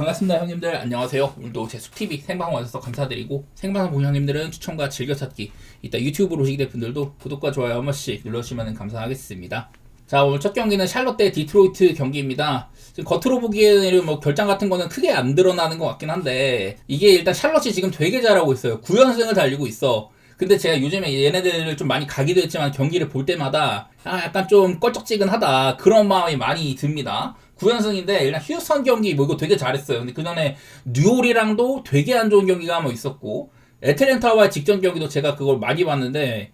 반갑습니다 형님들. 안녕하세요. 오늘도 제 숲TV 생방송 와주셔서 감사드리고, 생방송 보신 형님들은 추천과 즐겨찾기, 이따 유튜브로 오시게 될 분들도 구독과 좋아요 한 번씩 눌러주시면 감사하겠습니다. 자, 오늘 첫 경기는 샬럿 대 디트로이트 경기입니다. 지금 겉으로 보기에는 뭐 결장 같은 거는 크게 안 드러나는 것 같긴 한데, 이게 일단 샬럿이 지금 되게 잘하고 있어요. 9연승을 달리고 있어. 근데 제가 요즘에 얘네들을 좀 많이 가기도 했지만 경기를 볼 때마다 약간 좀 껄쩍지근하다 그런 마음이 많이 듭니다. 9연승인데 일단 휴스턴 경기 뭐 이거 되게 잘했어요. 근데 그 전에 뉴올이랑도 되게 안 좋은 경기가 한번 있었고, 애틀랜타와의 직전 경기도 제가 그걸 많이 봤는데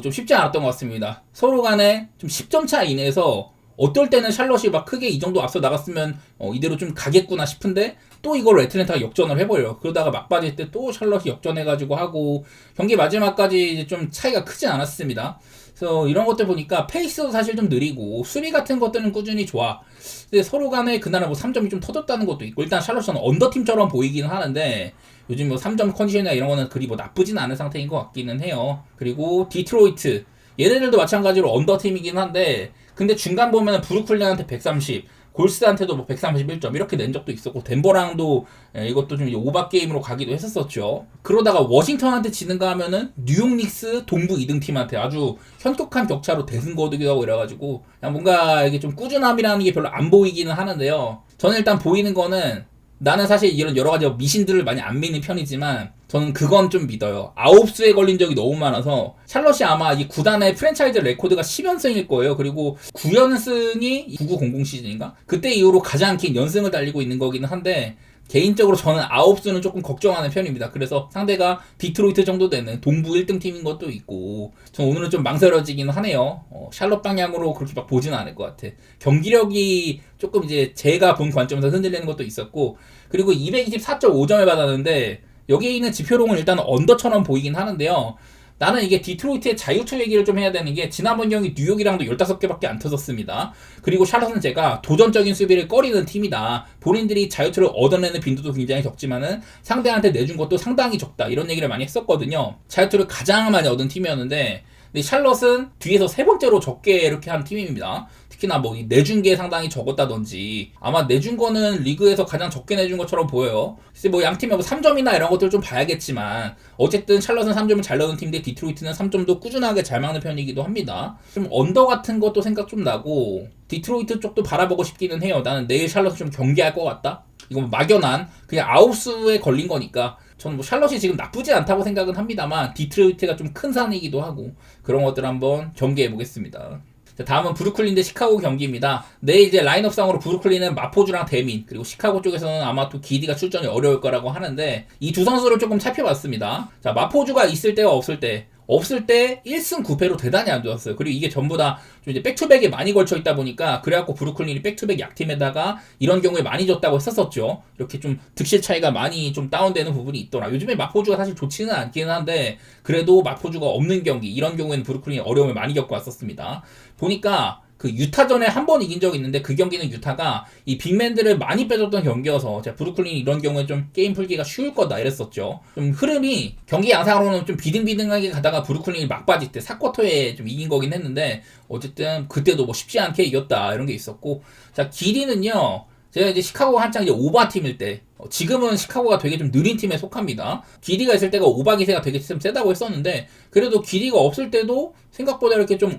좀 쉽지 않았던 것 같습니다. 서로 간에 좀 10점 차 이내에서 어떨 때는 샬럿이 막 크게 이 정도 앞서 나갔으면 이대로 좀 가겠구나 싶은데 또 이걸 애틀랜타가 역전을 해버려요. 그러다가 막바질 때 또 샬럿이 역전해가지고 하고, 경기 마지막까지 이제 좀 차이가 크지 않았습니다. 그래서 이런 것들 보니까 페이스도 사실 좀 느리고 수비 같은 것들은 꾸준히 좋아. 근데 서로 간에 그날은 뭐 3점이 좀 터졌다는 것도 있고, 일단 샬럿은 언더팀처럼 보이기는 하는데 요즘 뭐 3점 컨디션이나 이런 거는 그리 뭐 나쁘진 않은 상태인 것 같기는 해요. 그리고 디트로이트 얘네들도 마찬가지로 언더팀이긴 한데, 근데 중간 보면은 브루클린한테 130, 골스한테도 뭐 131점 이렇게 낸 적도 있었고, 덴버랑도 이것도 좀 오바 게임으로 가기도 했었죠. 그러다가 워싱턴한테 지는가 하면은 뉴욕 닉스 동부 2등 팀한테 아주 현격한 격차로 대승 거두기도 하고 이래가지고, 그냥 뭔가 이게 좀 꾸준함이라는 게 별로 안 보이기는 하는데요. 저는 일단 보이는 거는, 나는 사실 이런 여러 가지 미신들을 많이 안 믿는 편이지만 저는 그건 좀 믿어요. 아홉수에 걸린 적이 너무 많아서 샬럿이 아마 이 구단의 프랜차이즈 레코드가 10연승일 거예요. 그리고 9연승이 9900 시즌인가? 그때 이후로 가장 긴 연승을 달리고 있는 거기는 한데, 개인적으로 저는 아홉수는 조금 걱정하는 편입니다. 그래서 상대가 디트로이트 정도 되는 동부 1등 팀인 것도 있고, 전 오늘은 좀 망설여지긴 하네요. 샬럿 방향으로 그렇게 막 보지는 않을 것 같아. 경기력이 조금 이제 제가 본 관점에서 흔들리는 것도 있었고, 그리고 224.5점을 받았는데 여기에 있는 지표롱은 일단 언더처럼 보이긴 하는데요. 나는 이게 디트로이트의 자유투 얘기를 좀 해야 되는 게, 지난번 경기 뉴욕이랑도 15개밖에 안 터졌습니다. 그리고 샬럿은 제가 도전적인 수비를 꺼리는 팀이다, 본인들이 자유투를 얻어내는 빈도도 굉장히 적지만은 상대한테 내준 것도 상당히 적다, 이런 얘기를 많이 했었거든요. 자유투를 가장 많이 얻은 팀이었는데, 근데 샬럿은 뒤에서 세 번째로 적게 이렇게 한 팀입니다. 특히나 뭐 내준 게 상당히 적었다든지, 아마 내준 거는 리그에서 가장 적게 내준 것처럼 보여요. 글쎄 뭐 양 팀의 뭐 3점이나 이런 것들 좀 봐야겠지만, 어쨌든 샬럿은 3점을 잘 넣는 팀인데 디트로이트는 3점도 꾸준하게 잘 막는 편이기도 합니다. 좀 언더 같은 것도 생각 좀 나고, 디트로이트 쪽도 바라보고 싶기는 해요. 나는 내일 샬럿을 좀 경계할 것 같다. 이건 막연한 그냥 아홉수에 걸린 거니까 저는 뭐 샬럿이 지금 나쁘지 않다고 생각은 합니다만, 디트로이트가 좀 큰 산이기도 하고, 그런 것들 한번 경계해 보겠습니다. 자, 다음은 브루클린 대 시카고 경기입니다. 내일 이제 라인업상으로 브루클린은 마포주랑 대민, 그리고 시카고 쪽에서는 아마 또 기디가 출전이 어려울 거라고 하는데, 이 두 선수를 조금 살펴봤습니다. 자, 마포주가 있을 때와 없을 때 1승 9패로 대단히 안 좋았어요. 그리고 이게 전부 다 좀 이제 백투백에 많이 걸쳐 있다 보니까, 그래갖고 브루클린이 백투백 약팀에다가 이런 경우에 많이 졌다고 했었었죠. 이렇게 좀 득실 차이가 많이 좀 다운되는 부분이 있더라. 요즘에 마포주가 사실 좋지는 않기는 한데, 그래도 마포주가 없는 경기, 이런 경우에는 브루클린이 어려움을 많이 겪고 왔었습니다. 보니까 그 유타전에 한 번 이긴 적이 있는데, 그 경기는 유타가 이 빅맨들을 많이 빼줬던 경기여서 제가 브루클린이 이런 경우에 좀 게임 풀기가 쉬울 거다 이랬었죠. 좀 흐름이 경기 양상으로는 좀 비등비등하게 가다가 브루클린이 막바지 때 4쿼터에 좀 이긴 거긴 했는데, 어쨌든 그때도 뭐 쉽지 않게 이겼다 이런 게 있었고, 자, 길이는요, 제가 이제 시카고가 한창 이제 오바 팀일 때, 지금은 시카고가 되게 좀 느린 팀에 속합니다. 기디가 있을 때가 오바 기세가 되게 좀 세다고 했었는데, 그래도 기디가 없을 때도 생각보다 이렇게 좀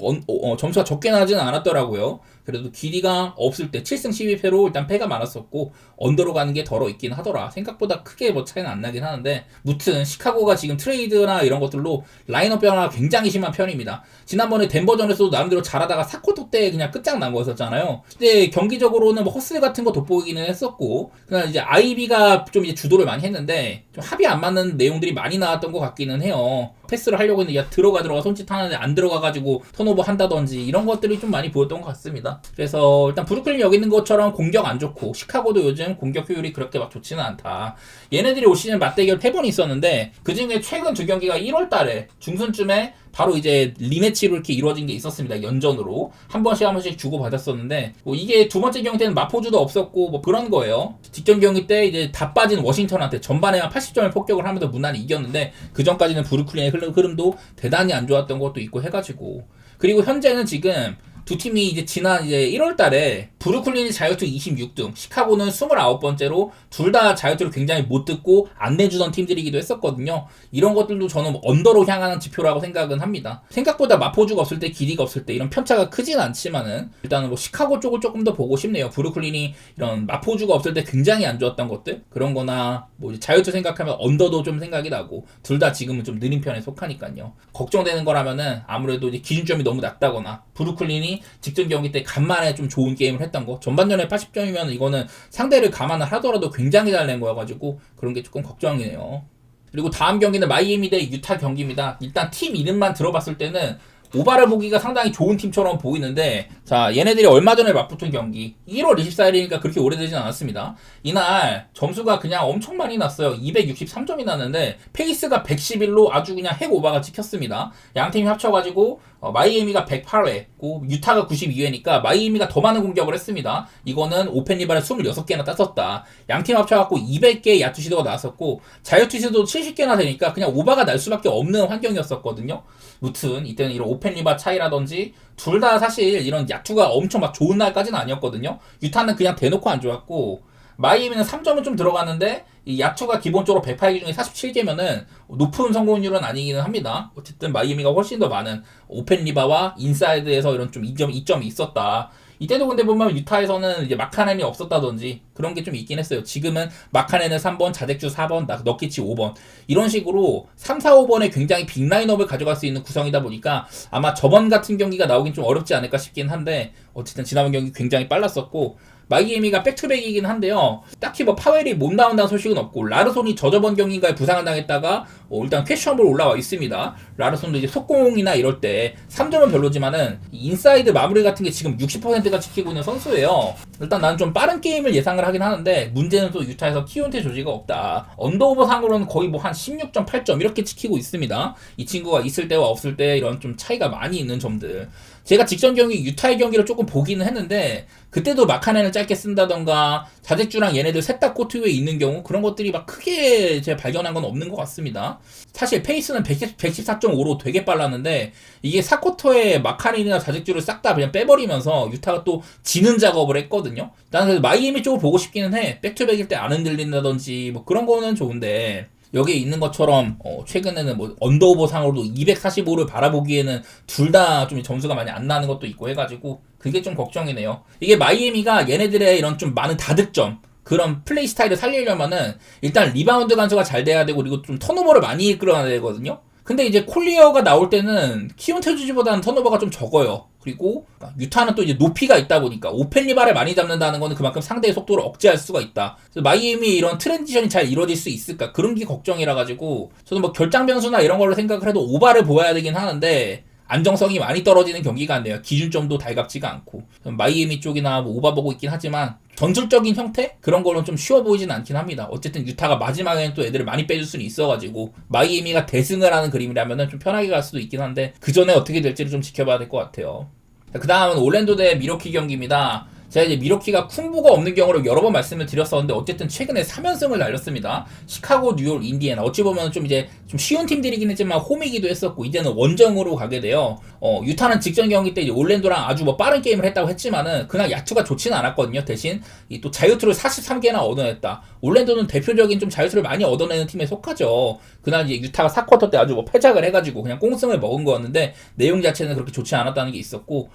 점수가 적게 나지는 않았더라고요. 그래도 기디가 없을 때 7승 12패로 일단 패가 많았었고, 언더로 가는 게 덜어 있긴 하더라. 생각보다 크게 뭐 차이는 안 나긴 하는데, 무튼 시카고가 지금 트레이드나 이런 것들로 라인업 변화가 굉장히 심한 편입니다. 지난번에 덴버전에서도 나름대로 잘하다가 4쿼터 때 그냥 끝장난 거였었잖아요. 근데 경기적으로는 뭐 허슬 같은 거 돋보이기는 했었고, 그냥 이제 아이비가 좀 이제 주도를 많이 했는데 좀 합이 안 맞는 내용들이 많이 나왔던 것 같기는 해요. 패스를 하려고 했는데 야 들어가 손짓하는데 안 들어가가지고 턴오버 한다든지, 이런 것들이 좀 많이 보였던 것 같습니다. 그래서 일단 브루클린 여기 있는 것처럼 공격 안 좋고, 시카고도 요즘 공격 효율이 그렇게 막 좋지는 않다. 얘네들이 올 시즌 맞대결 3번 있었는데, 그 중에 최근 두 경기가 1월달에 중순쯤에 바로 이제 리매치로 이렇게 이루어진 게 있었습니다. 연전으로 한 번씩 주고 받았었는데, 뭐 이게 두 번째 경기 때는 마포주도 없었고 뭐 그런 거예요. 직전 경기 때 이제 다 빠진 워싱턴한테 전반에만 80점을 폭격을 하면서 무난히 이겼는데, 그 전까지는 브루클린의 흐름도 대단히 안 좋았던 것도 있고 해가지고, 그리고 현재는 지금 두 팀이 이제 지난 이제 1월 달에 브루클린이 자유투 26등, 시카고는 29번째로 둘 다 자유투를 굉장히 못 듣고 안 내주던 팀들이기도 했었거든요. 이런 것들도 저는 언더로 향하는 지표라고 생각은 합니다. 생각보다 마포주가 없을 때, 길이가 없을 때 이런 편차가 크진 않지만은 일단은 뭐 시카고 쪽을 조금 더 보고 싶네요. 브루클린이 이런 마포주가 없을 때 굉장히 안 좋았던 것들, 그런 거나 뭐 자유투 생각하면 언더도 좀 생각이 나고, 둘 다 지금은 좀 느린 편에 속하니까요. 걱정되는 거라면은 아무래도 이제 기준점이 너무 낮다거나 브루클린이 직전 경기 때 간만에 좀 좋은 게임을 했던 거, 전반전에 80점이면 이거는 상대를 감안을 하더라도 굉장히 잘 낸 거여가지고 그런 게 조금 걱정이네요. 그리고 다음 경기는 마이애미 대 유타 경기입니다. 일단 팀 이름만 들어봤을 때는 오바를 보기가 상당히 좋은 팀처럼 보이는데, 자, 얘네들이 얼마 전에 맞붙은 경기 1월 24일이니까 그렇게 오래되진 않았습니다. 이날 점수가 그냥 엄청 많이 났어요. 263점이 났는데 페이스가 111로 아주 그냥 핵 오바가 찍혔습니다. 양 팀이 합쳐가지고 마이애미가 108회, 유타가 92회니까 마이애미가 더 많은 공격을 했습니다. 이거는 오펜 리바를 26개나 땄었다. 양 팀 합쳐갖고 200개의 야투 시도가 나왔었고, 자유투 시도도 70개나 되니까 그냥 오바가 날 수밖에 없는 환경이었었거든요. 무튼 이때는 이런 오펜 리바 차이라든지 둘 다 사실 이런 야투가 엄청 막 좋은 날까지는 아니었거든요. 유타는 그냥 대놓고 안 좋았고, 마이애미는 3점은 좀 들어갔는데 이 야투가 기본적으로 108개 중에 47개면은 높은 성공률은 아니기는 합니다. 어쨌든 마이애미가 훨씬 더 많은 오펜 리바와 인사이드에서 이런 좀 이점이 있었다. 이때도 근데 보면 유타에서는 이제 마카넨이 없었다든지 그런 게 좀 있긴 했어요. 지금은 마카넨은 3번, 자덱주 4번, 너키치 5번 이런 식으로 3, 4, 5번에 굉장히 빅 라인업을 가져갈 수 있는 구성이다 보니까 아마 저번 같은 경기가 나오긴 좀 어렵지 않을까 싶긴 한데, 어쨌든 지난번 경기 굉장히 빨랐었고, 마이애미가 백투백이긴 한데요. 딱히 뭐 파웰이 못 나온다는 소식은 없고, 라르손이 저저번 경기인가에 부상을 당했다가 일단 퀘셔널로 올라와 있습니다. 라르손도 이제 속공이나 이럴 때 3점은 별로지만은 인사이드 마무리 같은 게 지금 60%가 지키고 있는 선수예요. 일단 나는 좀 빠른 게임을 예상을 하긴 하는데, 문제는 또 유타에서 키온테 조지가 없다. 언더오버 상으로는 거의 뭐 한 16.8점 이렇게 지키고 있습니다. 이 친구가 있을 때와 없을 때 이런 좀 차이가 많이 있는 점들. 제가 직전 경기 유타의 경기를 조금 보기는 했는데, 그때도 마카넨을 짧게 쓴다던가 자택주랑 얘네들 셋 다 코트 위에 있는 경우, 그런 것들이 막 크게 제가 발견한 건 없는 것 같습니다. 사실 페이스는 114.5로 되게 빨랐는데, 이게 4쿼터에 마카넨이나 자택주를 싹 다 그냥 빼버리면서 유타가 또 지는 작업을 했거든요. 나는 그래서 마이애미 쪽을 보고 싶기는 해. 백투백일 때 안 흔들린다든지 뭐 그런 거는 좋은데, 여기에 있는 것처럼 최근에는 뭐 언더오버 상으로도 245를 바라보기에는 둘 다 좀 점수가 많이 안 나는 것도 있고 해가지고 그게 좀 걱정이네요. 이게 마이애미가 얘네들의 이런 좀 많은 다득점, 그런 플레이 스타일을 살리려면은 일단 리바운드 간수가 잘 돼야 되고, 그리고 좀 턴오버를 많이 이끌어야 되거든요. 근데 이제 콜리어가 나올 때는 키온테 주지보다는 턴오버가 좀 적어요. 그리고 유타는 또 이제 높이가 있다 보니까 오펜 리바를 많이 잡는다는 거는 그만큼 상대의 속도를 억제할 수가 있다. 그래서 마이애미의 이런 트랜지션이 잘 이루어질 수 있을까, 그런 게 걱정이라 가지고 저는 뭐 결장 변수나 이런 걸로 생각을 해도 오바를 보여야 되긴 하는데, 안정성이 많이 떨어지는 경기가 안 돼요. 기준점도 달갑지가 않고. 마이애미 쪽이나 뭐 오바 보고 있긴 하지만 전술적인 형태? 그런 거는 좀 쉬워 보이진 않긴 합니다. 어쨌든 유타가 마지막에는 또 애들을 많이 빼줄 수는 있어가지고 마이애미가 대승을 하는 그림이라면 좀 편하게 갈 수도 있긴 한데, 그 전에 어떻게 될지를 좀 지켜봐야 될 것 같아요. 그 다음은 올랜도 대 미러키 경기입니다. 제가 이제 미러키가 쿵부가 없는 경우를 여러 번 말씀을 드렸었는데, 어쨌든 최근에 3연승을 날렸습니다. 시카고, 뉴욕, 인디애나. 어찌 보면 좀 이제 좀 쉬운 팀들이긴 했지만 홈이기도 했었고, 이제는 원정으로 가게 돼요. 유타는 직전 경기 때 이제 올랜도랑 아주 뭐 빠른 게임을 했다고 했지만은 그냥 야투가 좋지는 않았거든요. 대신 또 자유투를 43개나 얻어냈다. 올랜도는 대표적인 좀 자유투를 많이 얻어내는 팀에 속하죠. 그날 이제 유타가 4쿼터 때 아주 뭐 패작을 해가지고 그냥 꽁승을 먹은 거였는데, 내용 자체는 그렇게 좋지 않았다는 게 있었고,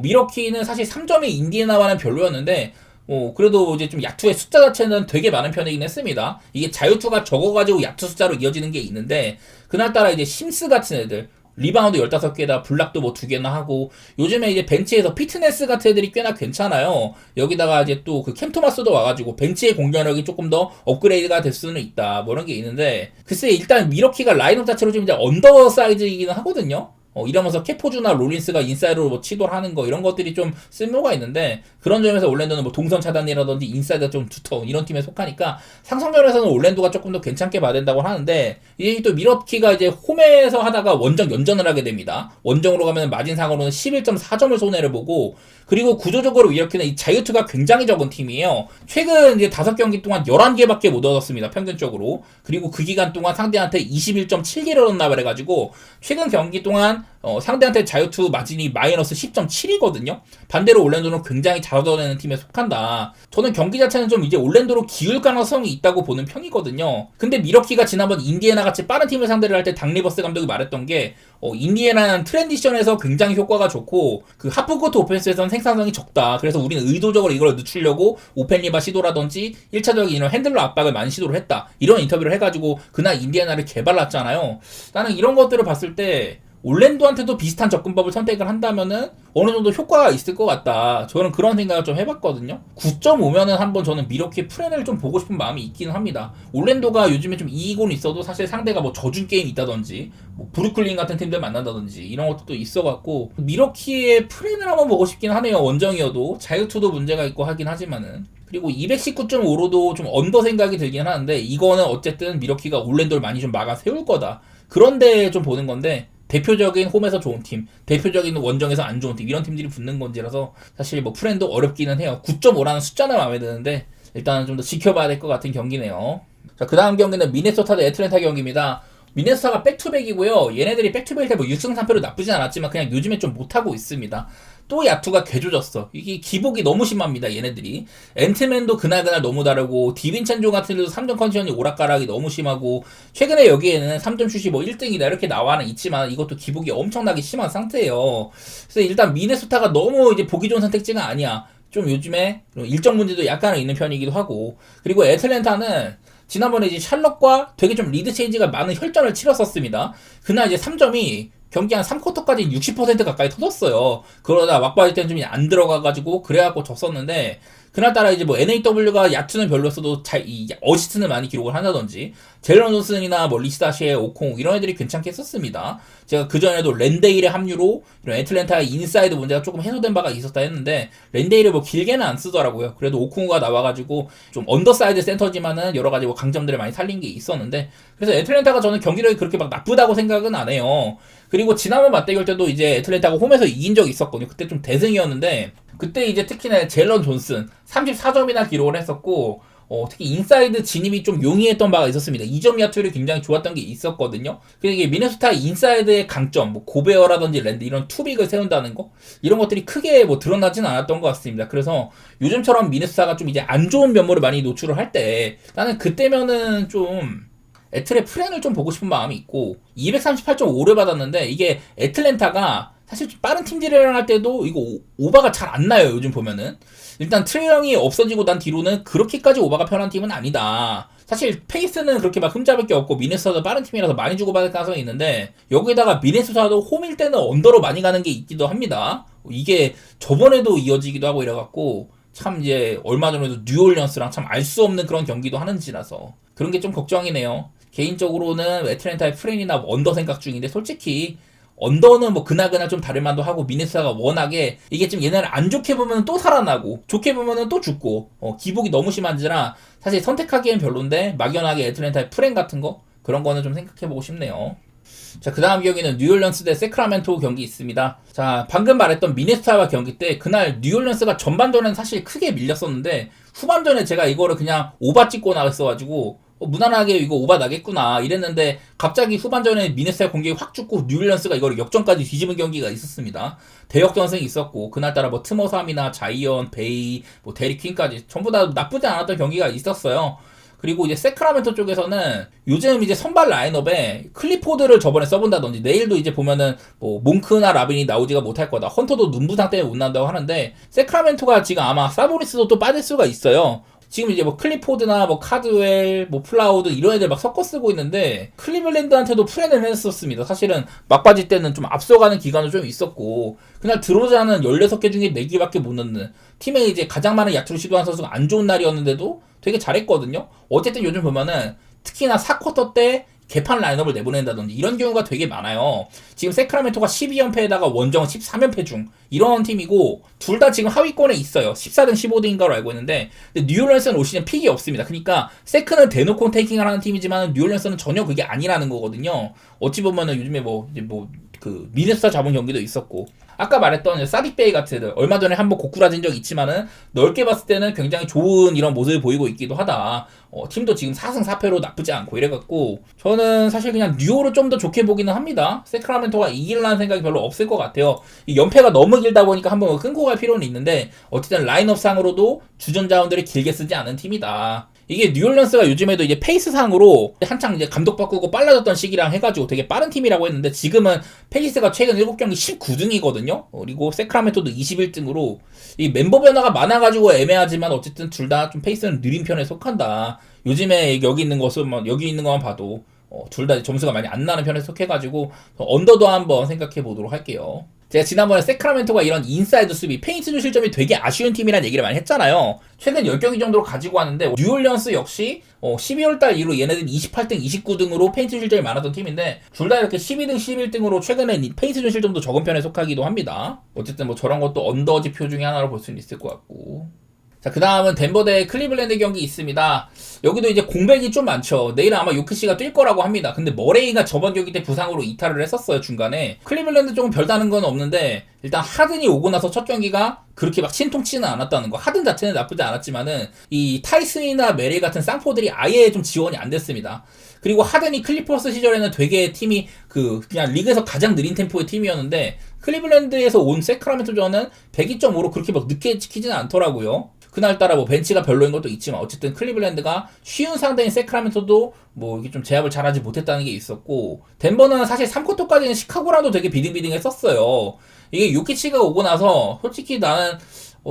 미러키는 사실 3점이 인디애나와는 별로였는데, 그래도 이제 좀 야투의 숫자 자체는 되게 많은 편이긴 했습니다. 이게 자유투가 적어가지고 야투 숫자로 이어지는 게 있는데, 그날따라 이제 심스 같은 애들, 리바운드 15개에다 블락도 뭐 2개나 하고, 요즘에 이제 벤치에서 피트네스 같은 애들이 꽤나 괜찮아요. 여기다가 이제 또 그 캠 토마스도 와가지고 벤치의 공격력이 조금 더 업그레이드가 될 수는 있다. 뭐 이런 게 있는데, 글쎄 일단 미러키가 라인업 자체로 좀 이제 언더 사이즈이기는 하거든요. 이러면서 캐포주나 롤린스가 인사이드로 뭐 치도를 하는 거, 이런 것들이 좀 쓸모가 있는데, 그런 점에서 올랜도는 뭐 동선 차단이라든지 인사이드가 좀 두터운 이런 팀에 속하니까 상성전에서는 올랜도가 조금 더 괜찮게 봐야 된다고 하는데, 이제 또 미러키가 이제 홈에서 하다가 원정 연전을 하게 됩니다. 원정으로 가면 마진상으로는 11.4점을 손해를 보고, 그리고 구조적으로 미러키는 이 자유투가 굉장히 적은 팀이에요. 최근 이제 5경기 동안 11개밖에 못 얻었습니다, 평균적으로. 그리고 그 기간 동안 상대한테 21.7개를 얻었나 그래가지고 최근 경기 동안 상대한테 자유투 마진이 마이너스 10.7이거든요. 반대로 올랜도는 굉장히 잘 얻어내는 팀에 속한다. 저는 경기 자체는 좀 이제 올랜도로 기울 가능성이 있다고 보는 편이거든요. 근데 미러키가 지난번 인디애나 같이 빠른 팀을 상대를 할 때 닥 리버스 감독이 말했던 게 인디애나는 트랜지션에서 굉장히 효과가 좋고 그 하프코트 오펜스에서는 생산성이 적다. 그래서 우리는 의도적으로 이걸 늦추려고 오펜 리바 시도라든지 1차적인 이런 핸들러 압박을 많이 시도를 했다. 이런 인터뷰를 해가지고 그날 인디애나를 개발랐잖아요. 나는 이런 것들을 봤을 때 올랜도한테도 비슷한 접근법을 선택을 한다면은 어느 정도 효과가 있을 것 같다. 저는 그런 생각을 좀 해봤거든요. 9.5면은 한번 저는 미러키의 프렌을 좀 보고 싶은 마음이 있기는 합니다. 올랜도가 요즘에 좀 이기고는 있어도 사실 상대가 뭐 저준 게임 있다든지 뭐 브루클린 같은 팀들 만난다든지 이런 것도 있어갖고 미러키의 프렌을 한번 보고 싶긴 하네요. 원정이어도 자유투도 문제가 있고 하긴 하지만은. 그리고 219.5로도 좀 언더 생각이 들긴 하는데 이거는 어쨌든 미러키가 올랜도를 많이 좀 막아 세울 거다. 그런데 좀 보는 건데 대표적인 홈에서 좋은 팀, 대표적인 원정에서 안 좋은 팀 이런 팀들이 붙는 건지라서 사실 뭐 프렌도 어렵기는 해요. 9.5라는 숫자는 마음에 드는데 일단은 좀 더 지켜봐야 될 것 같은 경기네요. 자, 그 다음 경기는 미네소타 대 애틀랜타 경기입니다. 미네소타가 백투백이고요. 얘네들이 백투백일 때 뭐 6승 3패로 나쁘진 않았지만 그냥 요즘에 좀 못하고 있습니다. 또 야투가 개조졌어. 이게 기복이 너무 심합니다. 얘네들이. 앤트맨도 그날그날 너무 다르고 디빈첸조 같은 데도 3점 컨디션이 오락가락이 너무 심하고 최근에 여기에는 3점 슛이 뭐 1등이다 이렇게 나와는 있지만 이것도 기복이 엄청나게 심한 상태예요. 그래서 일단 미네소타가 너무 이제 보기 좋은 선택지가 아니야. 좀 요즘에 일정 문제도 약간은 있는 편이기도 하고 그리고 애틀랜타는 지난번에 이제 샬럿과 되게 좀 리드 체인지가 많은 혈전을 치렀었습니다. 그날 이제 3점이 경기 한 3쿼터까지 60% 가까이 터졌어요. 그러다 막바지 때는 좀 안 들어가가지고 그래갖고 졌었는데 그날따라 이제 뭐 NAW가 야투는 별로였어도 어시스트는 많이 기록을 한다든지 젤런 존슨이나 뭐 리시다시에 오콩 이런 애들이 괜찮게 했었습니다. 제가 그전에도 랜데일의 합류로 이런 애틀랜타의 인사이드 문제가 조금 해소된 바가 있었다 했는데 랜데일을 뭐 길게는 안 쓰더라고요. 그래도 오콩가 나와가지고 좀 언더사이드 센터지만은 여러 가지 뭐 강점들을 많이 살린 게 있었는데 그래서 애틀랜타가 저는 경기력이 그렇게 막 나쁘다고 생각은 안 해요. 그리고 지난번 맞대결 때도 이제 애틀랜타가 홈에서 이긴 적이 있었거든요. 그때 좀 대승이었는데 그때 이제 특히나 젤런 존슨 34점이나 기록을 했었고 특히 인사이드 진입이 좀 용이했던 바가 있었습니다. 2점 야투율이 굉장히 좋았던 게 있었거든요. 그리고 이게 미네소타 인사이드의 강점, 뭐 고베어라든지 랜드 이런 투빅을 세운다는 거 이런 것들이 크게 뭐 드러나진 않았던 것 같습니다. 그래서 요즘처럼 미네소타가 좀 이제 안 좋은 면모를 많이 노출을 할 때 나는 그때면은 좀 애틀의 프렌을 좀 보고 싶은 마음이 있고 238.5를 받았는데 이게 애틀랜타가 사실 빠른 팀들이랑 할 때도 이거 오바가 잘 안 나요. 요즘 보면은 일단 트레이 형이 없어지고 난 뒤로는 그렇게까지 오바가 편한 팀은 아니다. 사실 페이스는 그렇게 막 흠잡을 게 없고 미네소타도 빠른 팀이라서 많이 주고받을 가능성이 있는데 여기에다가 미네소타도 홈일 때는 언더로 많이 가는 게 있기도 합니다. 이게 저번에도 이어지기도 하고 이래갖고 참 이제 얼마 전에도 뉴올리언스랑 참 알 수 없는 그런 경기도 하는지라서 그런 게 좀 걱정이네요. 개인적으로는 애틀랜타의 프렌이나 언더 생각 중인데 솔직히 언더는 뭐 그날그날 좀 다를만도 하고 미네소타가 워낙에 이게 좀 얘네를 안 좋게 보면 또 살아나고 좋게 보면 또 죽고 기복이 너무 심한지라 사실 선택하기엔 별론데 막연하게 애틀랜타의 프렌 같은 거 그런 거는 좀 생각해보고 싶네요. 자, 그 다음 경기는 뉴올리언스 대 세크라멘토 경기 있습니다. 자, 방금 말했던 미네소타와 경기 때 그날 뉴올리언스가 전반전에는 사실 크게 밀렸었는데 후반전에 제가 이거를 그냥 오바 찍고 나왔어가지고 무난하게 이거 오바 나겠구나 이랬는데 갑자기 후반전에 미네소타 공격이 확 죽고 뉴올리언스가 이걸 역전까지 뒤집은 경기가 있었습니다. 대역전승이 있었고 그날따라 뭐 트머삼이나 자이언, 베이, 뭐 데리 퀸까지 전부 다 나쁘지 않았던 경기가 있었어요. 그리고 이제 세크라멘토 쪽에서는 요즘 이제 선발 라인업에 클리포드를 저번에 써본다든지 내일도 이제 보면은 뭐 몽크나 라빈이 나오지가 못할 거다. 헌터도 눈부상 때문에 못 난다고 하는데 세크라멘토가 지금 아마 사보니스도 또 빠질 수가 있어요. 지금 이제 뭐 클리포드나 뭐 카드웰, 뭐 플라우드 이런 애들 막 섞어 쓰고 있는데 클리블랜드한테도 프렌을 했었습니다. 사실은 막바지 때는 좀 앞서가는 기간도 좀 있었고 그날 드로자는 16개 중에 4개밖에 못 넣는 팀에 이제 가장 많은 야투를 시도한 선수가 안 좋은 날이었는데도 되게 잘했거든요. 어쨌든 요즘 보면은 특히나 4쿼터 때 개판 라인업을 내보낸다든지 이런 경우가 되게 많아요. 지금 세크라멘토가 12연패에다가 원정은 13연패 중 이런 팀이고 둘 다 지금 하위권에 있어요. 14등 15등인가로 알고 있는데 근데 뉴올리언스는 올 시즌 픽이 없습니다. 그러니까 세크는 대놓고 테이킹을 하는 팀이지만 뉴올리언스는 전혀 그게 아니라는 거거든요. 어찌 보면은 요즘에 뭐 그 미네소타 잡은 경기도 있었고, 아까 말했던 사딕베이 같은 얼마 전에 한번 고꾸라진 적이 있지만은 넓게 봤을 때는 굉장히 좋은 이런 모습을 보이고 있기도 하다. 팀도 지금 4승 4패로 나쁘지 않고 이래갖고 저는 사실 그냥 뉴오를 좀 더 좋게 보기는 합니다. 세크라멘토가 이길라는 생각이 별로 없을 것 같아요. 이 연패가 너무 길다 보니까 한번 끊고 갈 필요는 있는데 어쨌든 라인업상으로도 주전 자원들을 길게 쓰지 않은 팀이다. 이게 뉴올리언스가 요즘에도 이제 페이스상으로 한창 이제 감독 바꾸고 빨라졌던 시기랑 해가지고 되게 빠른 팀이라고 했는데 지금은 페이스가 최근 7경기 19등이거든요. 그리고 세크라멘토도 21등으로 이 멤버 변화가 많아가지고 애매하지만 어쨌든 둘 다 좀 페이스는 느린 편에 속한다. 요즘에 여기 있는 것만 봐도 둘 다 점수가 많이 안 나는 편에 속해가지고 언더도 한번 생각해 보도록 할게요. 제가 지난번에 세크라멘토가 이런 인사이드 수비, 페인트 실점이 되게 아쉬운 팀이라는 얘기를 많이 했잖아요. 최근 10경기 정도로 가지고 왔는데 뉴올리언스 역시 12월달 이후로 얘네들 28등, 29등으로 페인트 실점이 많았던 팀인데 둘 다 이렇게 12등, 11등으로 최근에 페인트 실점도 적은 편에 속하기도 합니다. 어쨌든 뭐 저런 것도 언더 지표 중에 하나로 볼 수는 있을 것 같고. 자, 그 다음은 덴버 대 클리블랜드 경기 있습니다. 여기도 이제 공백이 좀 많죠. 내일은 아마 요키시가 뛸 거라고 합니다. 근데 머레이가 저번 경기 때 부상으로 이탈을 했었어요, 중간에. 클리블랜드 조금 별다른 건 없는데 일단 하든이 오고 나서 첫 경기가 그렇게 막 신통치는 않았다는 거. 하든 자체는 나쁘지 않았지만은 이 타이슨이나 메리 같은 쌍포들이 아예 좀 지원이 안 됐습니다. 그리고 하든이 클리퍼스 시절에는 되게 팀이 그냥 리그에서 가장 느린 템포의 팀이었는데 클리블랜드에서 온 세크라멘토전은 102.5로 그렇게 막 늦게 지키지는 않더라고요. 그날따라 뭐 벤치가 별로인 것도 있지만 어쨌든 클리블랜드가 쉬운 상대인 세크라멘토도 뭐 이게 좀 제압을 잘하지 못했다는 게 있었고, 덴버는 사실 3쿼터까지는 시카고랑도 되게 비딩비딩했었어요. 이게 요키치가 오고 나서 솔직히 나는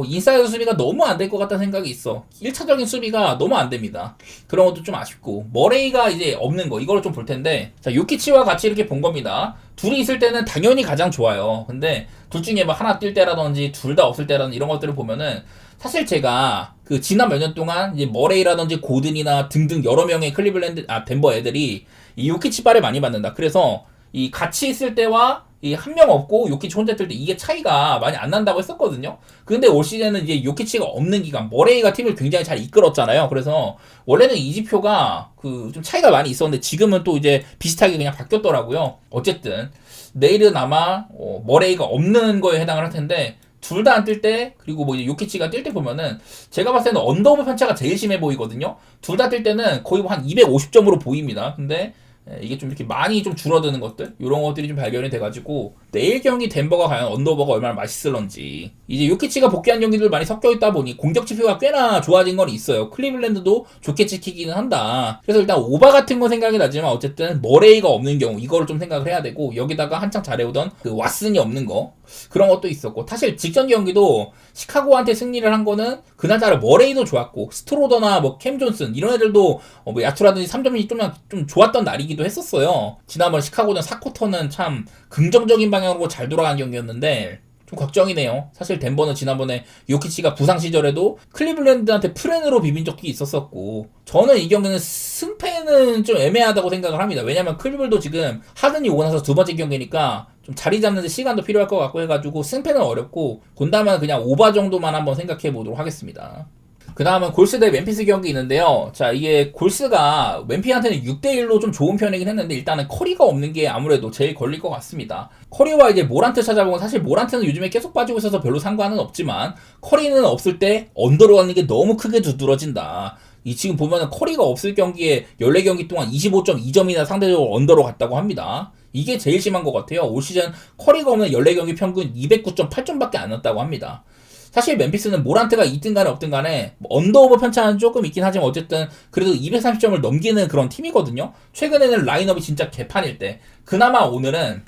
인사이드 수비가 너무 안 될 것 같다는 생각이 있어. 1차적인 수비가 너무 안 됩니다. 그런 것도 좀 아쉽고, 머레이가 이제 없는 거, 이걸 좀 볼 텐데, 자, 요키치와 같이 이렇게 본 겁니다. 둘이 있을 때는 당연히 가장 좋아요. 근데 둘 중에 뭐 하나 뛸 때라든지 둘 다 없을 때라든지 이런 것들을 보면은 사실 제가 그 지난 몇 년 동안 이제 머레이라든지 고든이나 등등 여러 명의 덴버 애들이 이 요키치 발을 많이 받는다. 그래서 이 같이 있을 때와 이 한 명 없고 요키치 혼자 뜰 때 이게 차이가 많이 안 난다고 했었거든요. 근데 올 시즌은 이제 요키치가 없는 기간, 머레이가 팀을 굉장히 잘 이끌었잖아요. 그래서 원래는 이 지표가 그 좀 차이가 많이 있었는데 지금은 또 이제 비슷하게 그냥 바뀌었더라고요. 어쨌든 내일은 아마 머레이가 없는 거에 해당을 할 텐데 둘 다 안 뛸 때, 그리고 뭐 이제 요키치가 뛸 때 보면은 제가 봤을 때는 언더오버 편차가 제일 심해 보이거든요. 둘 다 뛸 때는 거의 한 250점으로 보입니다. 근데 이게 좀 이렇게 많이 좀 줄어드는 것들, 이런 것들이 좀 발견이 돼가지고 내일 경기 덴버가 과연 언더오버가 얼마나 맛있을런지. 이제 요키치가 복귀한 경기들 많이 섞여 있다 보니 공격 지표가 꽤나 좋아진 건 있어요. 클리블랜드도 좋게 지키기는 한다. 그래서 일단 오바 같은 건 생각이 나지만 어쨌든 머레이가 없는 경우 이거를 좀 생각을 해야 되고, 여기다가 한창 잘해오던 그 왓슨이 없는 거, 그런 것도 있었고, 사실 직전 경기도 시카고한테 승리를 한 거는 그날따라 머레이도 좋았고 스트로더나 뭐 캠 존슨 이런 애들도 뭐 야투라든지 3점이 좀 좋았던 날이기도 했었어요. 지난번 시카고는 4쿼터는 참 긍정적인 방향으로 잘 돌아간 경기였는데 좀 걱정이네요. 사실 덴버는 지난번에 요키치가 부상 시절에도 클리블랜드한테 프렌으로 비빈 적도 있었었고, 저는 이 경기는 승패는 좀 애매하다고 생각을 합니다. 왜냐면 클리블도 지금 하든이 오고 나서 두 번째 경기니까 좀 자리 잡는 데 시간도 필요할 것 같고 해가지고 승패는 어렵고, 본다면 그냥 오바 정도만 한번 생각해 보도록 하겠습니다. 그 다음은 골스 대 멤피스 경기 있는데요. 자, 이게 골스가 멤피한테는 6대1로 좀 좋은 편이긴 했는데 일단은 커리가 없는 게 아무래도 제일 걸릴 것 같습니다. 커리와 이제 모란트 찾아보면 사실 모란트는 요즘에 계속 빠지고 있어서 별로 상관은 없지만 커리는 없을 때 언더로 가는 게 너무 크게 두드러진다. 이 지금 보면은 커리가 없을 경기에 14경기 동안 25.2점이나 상대적으로 언더로 갔다고 합니다. 이게 제일 심한 것 같아요. 올 시즌 커리가 없는 14경기 평균 209.8점밖에 안 났다고 합니다. 사실 멤피스는 모란트가 있든 간에 없든 간에 언더오버 편차는 조금 있긴 하지만 어쨌든 그래도 230점을 넘기는 그런 팀이거든요. 최근에는 라인업이 진짜 개판일 때, 그나마 오늘은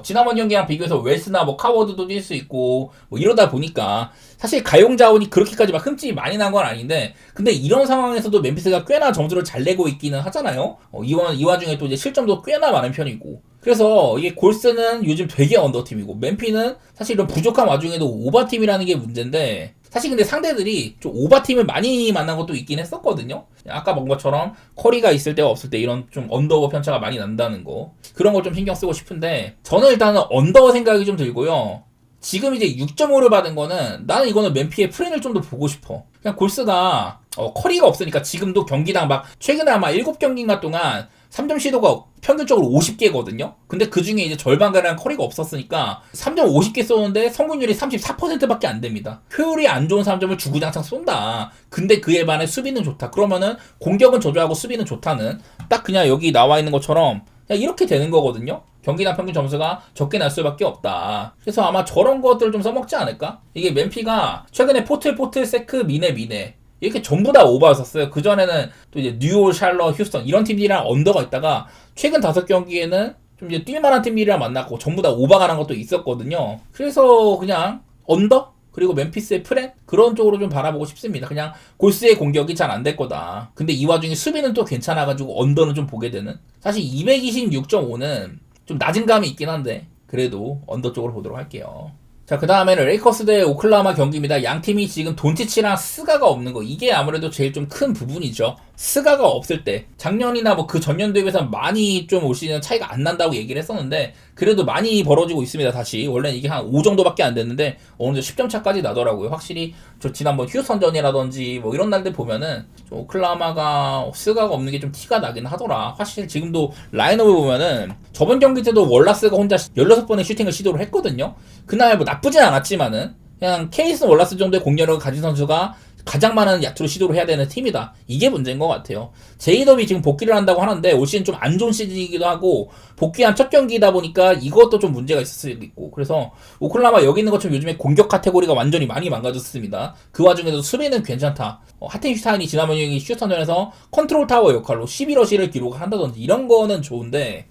지난번 경기랑 비교해서 웰스나 뭐 카워드도 뛸 수 있고 뭐 이러다 보니까 사실 가용 자원이 그렇게까지 막 흠집이 많이 난 건 아닌데, 근데 이런 상황에서도 멤피스가 꽤나 점수를 잘 내고 있기는 하잖아요. 이 와중에 또 이제 실점도 꽤나 많은 편이고, 그래서 이게 골스는 요즘 되게 언더팀이고 멤피는 사실 이런 부족한 와중에도 오바팀이라는 게 문제인데, 사실 근데 상대들이 좀 오바팀을 많이 만난 것도 있긴 했었거든요. 아까 본 것처럼 커리가 있을 때와 없을 때 이런 좀 언더오버 편차가 많이 난다는 거, 그런 걸 좀 신경 쓰고 싶은데 저는 일단은 언더 생각이 좀 들고요. 지금 이제 6.5를 받은 거는 나는 이거는 멤피의 프렌을 좀 더 보고 싶어. 그냥 골스가 커리가 없으니까 지금도 경기당 막 최근에 아마 7경기인가 동안 3점 시도가 평균적으로 50개거든요. 근데 그 중에 이제 절반가량 커리가 없었으니까 3점 50개 쏘는데 성공률이 34%밖에 안 됩니다. 효율이 안 좋은 3점을 주구장창 쏜다. 근데 그에 반해 수비는 좋다. 그러면은 공격은 저조하고 수비는 좋다는 딱 그냥 여기 나와 있는 것처럼 그냥 이렇게 되는 거거든요. 경기당 평균 점수가 적게 날 수밖에 없다. 그래서 아마 저런 것들을 좀 써먹지 않을까? 이게 맨피가 최근에 포틀, 세크, 미네 이렇게 전부 다 오버였었어요. 그전에는 또 이제 뉴올, 샬럿, 휴스턴 이런 팀들이랑 언더가 있다가 최근 5경기에는 좀 이제 뛸만한 팀들이랑 만났고 전부 다 오버가 난 것도 있었거든요. 그래서 그냥 언더? 그리고 멤피스의 프렌? 그런 쪽으로 좀 바라보고 싶습니다. 그냥 골스의 공격이 잘 안 될 거다. 근데 이 와중에 수비는 또 괜찮아가지고 언더는 좀 보게 되는? 사실 226.5는 좀 낮은 감이 있긴 한데 그래도 언더 쪽으로 보도록 할게요. 자, 그 다음에는 레이커스 대 오클라호마 경기입니다. 양 팀이 지금 돈치치랑 스가가 없는 거, 이게 아무래도 제일 좀 큰 부분이죠. 스가가 없을 때 작년이나 뭐 그 전년도에 비해서 많이 좀 올 시즌 차이가 안 난다고 얘기를 했었는데 그래도 많이 벌어지고 있습니다. 다시 원래는 이게 한 5 정도밖에 안 됐는데 어느 정도 10점 차까지 나더라고요. 확실히 저 지난번 휴스턴전이라든지 뭐 이런 날들 보면은 좀 오클라호마가 스가가 없는 게 좀 티가 나긴 하더라. 사실 지금도 라인업을 보면은 저번 경기 때도 월라스가 혼자 16번의 슈팅을 시도를 했거든요. 그날 뭐 나쁘진 않았지만은 그냥 케이스 월라스 정도의 공격력을 가진 선수가 가장 많은 야투를 시도를 해야 되는 팀이다. 이게 문제인 것 같아요. 제이덥이 지금 복귀를 한다고 하는데 올 시즌 좀 안 좋은 시즌이기도 하고 복귀한 첫 경기이다 보니까 이것도 좀 문제가 있을 수도 있고 그래서 오클라호마 여기 있는 것처럼 요즘에 공격 카테고리가 완전히 많이 망가졌습니다. 그 와중에도 수비는 괜찮다. 하텐슈타인이 지난번 경기 슈턴전에서 컨트롤 타워 역할로 11어시를 기록한다든지 이런 거는 좋은데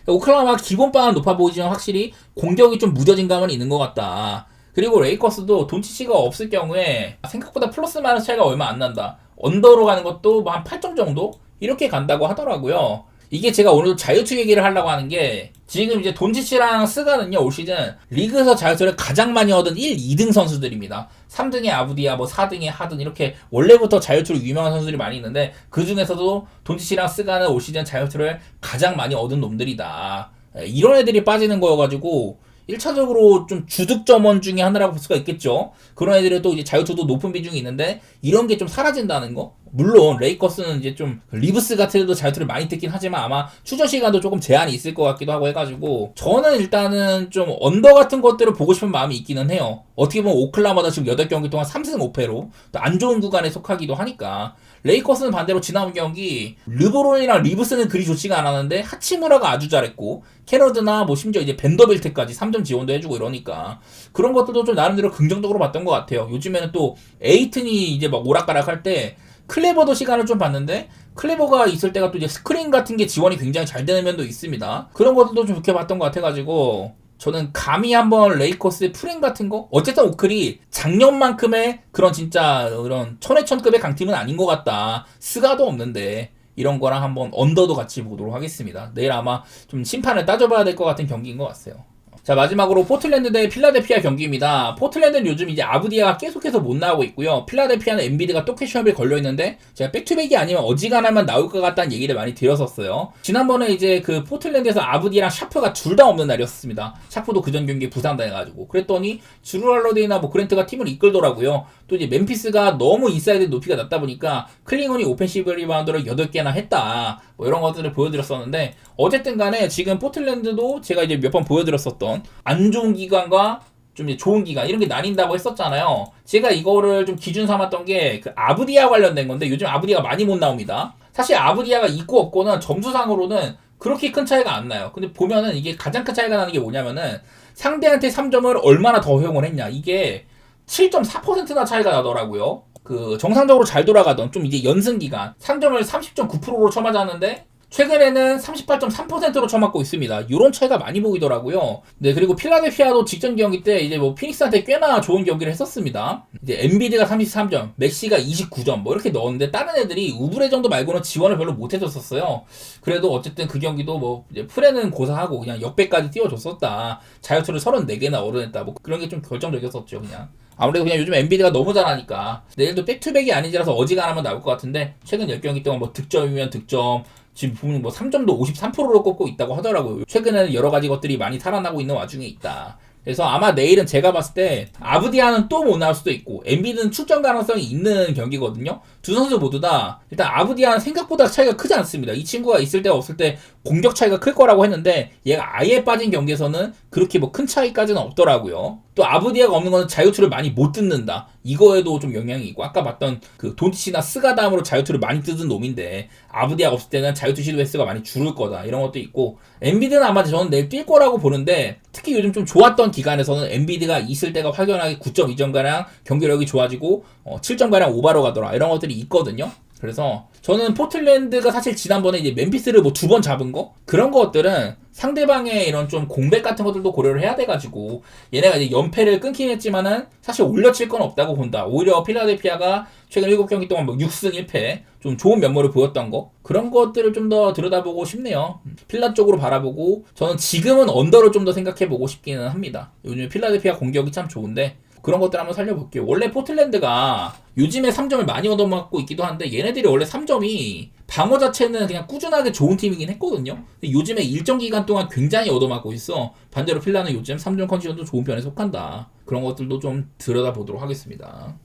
오클라호마 기본반은 높아 보이지만 확실히 공격이 좀 무뎌진 감은 있는 것 같다. 그리고 레이커스도 돈치치가 없을 경우에 생각보다 플러스 마이너스 차이가 얼마 안 난다. 언더로 가는 것도 뭐 한 8점 정도? 이렇게 간다고 하더라고요. 이게 제가 오늘 자유투 얘기를 하려고 하는 게 지금 이제 돈치치랑 스가는요 올 시즌 리그에서 자유투를 가장 많이 얻은 1, 2등 선수들입니다. 3등의 아부디아, 뭐 4등의 하든 이렇게 원래부터 자유투로 유명한 선수들이 많이 있는데 그 중에서도 돈치치랑 스가는 올 시즌 자유투를 가장 많이 얻은 놈들이다. 이런 애들이 빠지는 거여가지고 1차적으로 좀 주득점원 중에 하나라고 볼 수가 있겠죠. 그런 애들은 또 이제 자유투도 높은 비중이 있는데 이런 게 좀 사라진다는 거. 물론 레이커스는 이제 좀 리브스 같은 애도 자유투를 많이 뜯긴 하지만 아마 출전 시간도 조금 제한이 있을 것 같기도 하고 해가지고 저는 일단은 좀 언더 같은 것들을 보고 싶은 마음이 있기는 해요. 어떻게 보면 오클라호마다 지금 8경기 동안 3승 5패로 또 안 좋은 구간에 속하기도 하니까 레이커스는 반대로 지난 경기 르브론이랑 리브스는 그리 좋지가 않았는데 하치무라가 아주 잘했고 캐러드나 뭐 심지어 이제 벤더빌트까지 3점 지원도 해주고 이러니까 그런 것들도 좀 나름대로 긍정적으로 봤던 것 같아요. 요즘에는 또 에이튼이 이제 막 오락가락 할 때 클레버도 시간을 좀 봤는데 클레버가 있을 때가 또 이제 스크린 같은 게 지원이 굉장히 잘 되는 면도 있습니다. 그런 것들도 좀 좋게 봤던 것 같아가지고 저는 감히 한번 레이커스의 프렌 같은 거 어쨌든 오클이 작년만큼의 그런 진짜 그런 천회천급의 강팀은 아닌 것 같다. 스가도 없는데 이런 거랑 한번 언더도 같이 보도록 하겠습니다. 내일 아마 좀 심판을 따져봐야 될 것 같은 경기인 것 같아요. 자, 마지막으로 포틀랜드 대 필라델피아 경기입니다. 포틀랜드는 요즘 이제 아부디아가 계속해서 못 나오고 있고요. 필라델피아는 엔비드가 또 캐시업에 걸려있는데 제가 백투백이 아니면 어지간하면 나올 것 같다는 얘기를 많이 드렸었어요. 지난번에 이제 그 포틀랜드에서 아부디아랑 샤프가 둘 다 없는 날이었습니다. 샤프도 그전 경기에 부상당해가지고 그랬더니 주루 할러데이나 뭐 그랜트가 팀을 이끌더라고요. 또 이제 멤피스가 너무 인사이드 높이가 낮다 보니까 클링언이 오펜시브 리바운드를 8개나 했다. 뭐 이런 것들을 보여드렸었는데 어쨌든 간에 지금 포틀랜드도 제가 이제 몇 번 보여드렸었던 안 좋은 기간과 좀 이제 좋은 기간 이런 게 나뉜다고 했었잖아요. 제가 이거를 좀 기준 삼았던 게 그 아부디아 관련된 건데 요즘 아부디아가 많이 못 나옵니다. 사실 아부디아가 있고 없고는 점수상으로는 그렇게 큰 차이가 안 나요. 근데 보면은 이게 가장 큰 차이가 나는 게 뭐냐면은 상대한테 3점을 얼마나 더 허용을 했냐. 이게 7.4%나 차이가 나더라고요. 그 정상적으로 잘 돌아가던 좀 이제 연승 기간 3점을 30.9%로 쳐맞았는데 최근에는 38.3%로 쳐맞고 있습니다. 이런 차이가 많이 보이더라고요. 네, 그리고 필라델피아도 직전 경기 때 이제 뭐 피닉스한테 꽤나 좋은 경기를 했었습니다. 이제 엔비드가 33점, 메시가 29점 뭐 이렇게 넣었는데 다른 애들이 우브레 정도 말고는 지원을 별로 못 해줬었어요. 그래도 어쨌든 그 경기도 뭐 이제 프레는 고사하고 그냥 역배까지 띄워줬었다. 자유투를 34개나 얻어냈다. 뭐 그런 게 좀 결정적이었었죠, 그냥. 아무래도 그냥 요즘 엔비디가 너무 잘하니까 내일도 백투백이 아니지라서 어지간하면 나올 것 같은데 최근 10경기 동안 뭐 득점이면 득점 지금 보면 뭐 3점도 53%로 꺾고 있다고 하더라고요. 최근에는 여러 가지 것들이 많이 살아나고 있는 와중에 있다. 그래서 아마 내일은 제가 봤을 때 아브디아는 또 못 나올 수도 있고 엔비드는 출전 가능성이 있는 경기거든요. 두 선수 모두 다 일단 아브디아는 생각보다 차이가 크지 않습니다. 이 친구가 있을 때 없을 때 공격 차이가 클 거라고 했는데 얘가 아예 빠진 경기에서는 그렇게 뭐 큰 차이까지는 없더라고요. 또 아브디아가 없는 거는 자유투를 많이 못 뜯는다. 이거에도 좀 영향이 있고 아까 봤던 그 돈티치나 스가 다음으로 자유투를 많이 뜯은 놈인데 아브디아가 없을 때는 자유투 시도 횟수가 많이 줄을 거다. 이런 것도 있고 엔비드는 아마 저는 내일 뛸 거라고 보는데 특히 요즘 좀 좋았던 기간에서는 엔비드가 있을 때가 확연하게 9.2점가량 경기력이 좋아지고 7점가량 오바로 가더라. 이런 것들이 있거든요. 그래서 저는 포틀랜드가 사실 지난번에 이제 멤피스를 뭐 2번 잡은 거 그런 것들은 상대방의 이런 좀 공백 같은 것들도 고려를 해야 돼가지고 얘네가 이제 연패를 끊긴 했지만은 사실 올려칠 건 없다고 본다. 오히려 필라델피아가 최근 7경기 동안 뭐 6승 1패 좀 좋은 면모를 보였던 거 그런 것들을 좀 더 들여다보고 싶네요. 필라 쪽으로 바라보고 저는 지금은 언더를 좀 더 생각해보고 싶기는 합니다. 요즘 필라델피아 공격이 참 좋은데 그런 것들 한번 살려볼게요. 원래 포틀랜드가 요즘에 3점을 많이 얻어맞고 있기도 한데 얘네들이 원래 3점이 방어 자체는 그냥 꾸준하게 좋은 팀이긴 했거든요. 근데 요즘에 일정 기간 동안 굉장히 얻어맞고 있어. 반대로 필라는 요즘 3점 컨디션도 좋은 편에 속한다. 그런 것들도 좀 들여다보도록 하겠습니다.